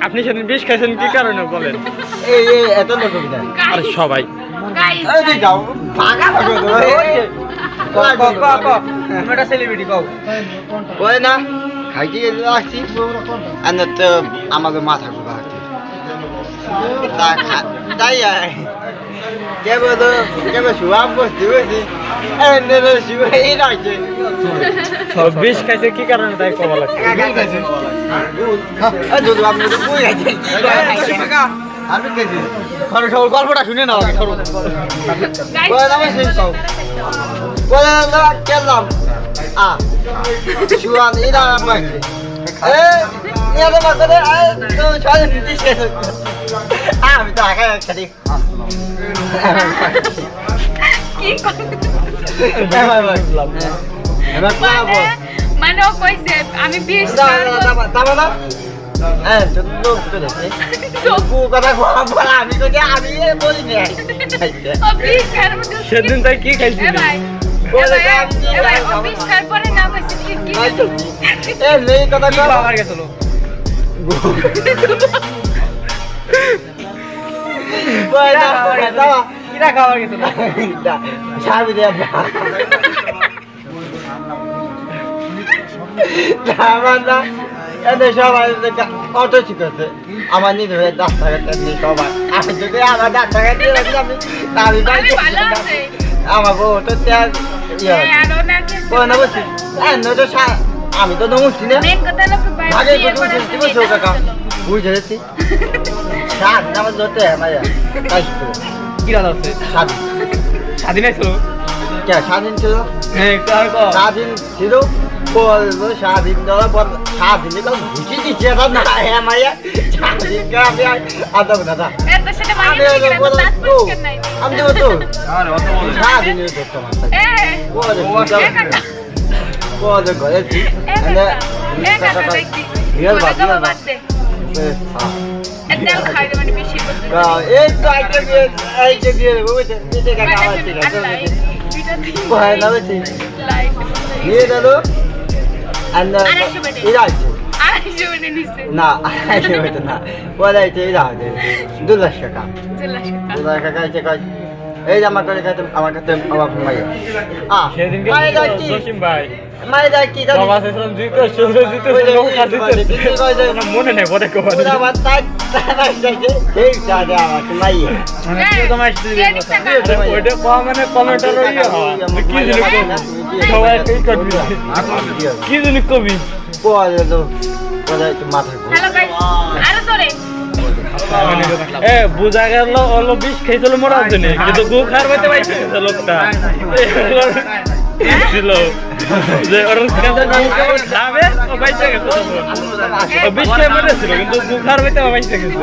আপনি সেদিন বিষ খাইছেন কি কারণে বলেন? এত লোক আরে সবাই না খাইতে আসছি তো আমাকে মাথা ঘুরা তাই বিষ খাইছে কি কারণে তাই কবা লাগছে? গল্পটা শুনে নাও কেলাম আমি তো আগে খালি মানে ও কইছে আমি বিষ সেদিন তাই কি খাইছিল? সবাই অটো ঠিক আছে আমার নিজে রাস্তাঘাট সবাই আমি যদি আমার রাস্তাঘাট আমি আমার বউ তো আমি তো নমুছি না বুঝে গেছি স্বাধীন আমার ধরতে কি রাত আছে? স্বাধীন ছিল স্বাধীন ছিল স্বাধীন ছিল বলবো স্বাধীন স্বাধীন ঘুষি দিচ্ছে না মাইয়া স্বাধীন আমি আদব দাদা আমি দেবো তো স্বাধীন ঘরে এই তো আইটা দিয়ে দেবো দিয়ে দিলো এরা আছে না না বলে এরা আছে 2 লাখ টাকা 2 লাখ টাকা আছে এই যে আমার কাছে আমার কাছে আমার মাইয়া সেদিনকে জসিম ভাই মাইয়া কি মনে নেই বলে কি জিনিস কবি বুঝা গেল অল্প বিষ খেয়েছিল মরার জন্য কিন্তু গু খার পাইতে পাইছে লোকটা ছিল যে ওর কাছে খাবে ও পাইছে গেছে বিষ খেয়ে মরেছিল কিন্তু গু খার পাইতে পাইছে গেছে